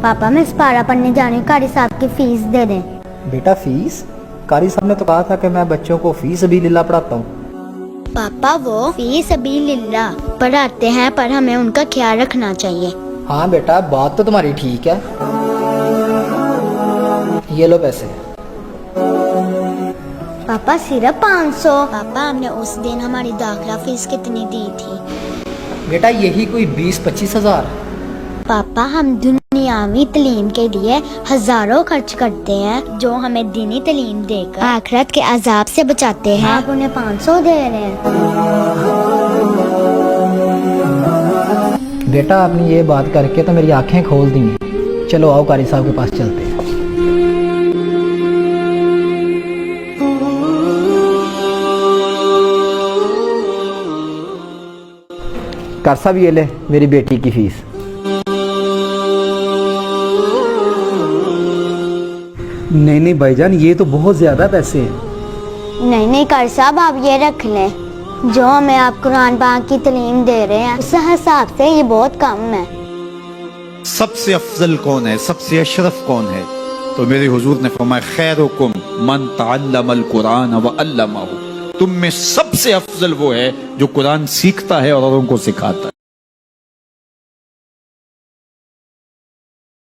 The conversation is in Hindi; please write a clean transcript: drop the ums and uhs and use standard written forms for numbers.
पापा मैं सपारा पढ़ने जा रही हूँ, कारी साहब की फीस दे दें। बेटा फीस? कारी साहब ने तो कहा था कि मैं बच्चों को फीस भी लिल्ला पढ़ाता हूँ। पापा वो फीस अभी लिल्ला पढ़ाते हैं, पर हमें उनका ख्याल रखना चाहिए। हाँ बेटा, बात तो तुम्हारी ठीक है। ये लो पैसे। पापा सिर्फ 500। पापा हमने उस दिन हमारी दाखिला फीस कितनी दी थी? बेटा यही कोई 20-25 हजार। पापा हम दुनियावी तालीम के लिए हजारों खर्च करते हैं, जो हमें दीनी तालीम देकर आखिरत के अजाब से बचाते हैं। आप उन्हें 500 दे रहे हैं। बेटा आपने ये बात करके तो मेरी आंखें खोल दी हैं। चलो आओ कारी साहब के पास चलते हैं। कार साहब ये ले मेरी बेटी की फीस। नहीं नहीं भाईजान, ये तो बहुत ज्यादा पैसे हैं। नहीं कारी साहब आप ये रख लें, जो हमें आप कुरान पाक की तालीम दे रहे हैं उस हिसाब से ये बहुत कम है। सबसे अफजल कौन है, सबसे अशरफ कौन है? तो मेरे हुजूर ने फरमाया खैरुकुम मन तअल्लमल कुरान व अल्लमहु। तुम में सबसे अफजल वो है जो कुरान सीखता है और औरों को सिखाता है।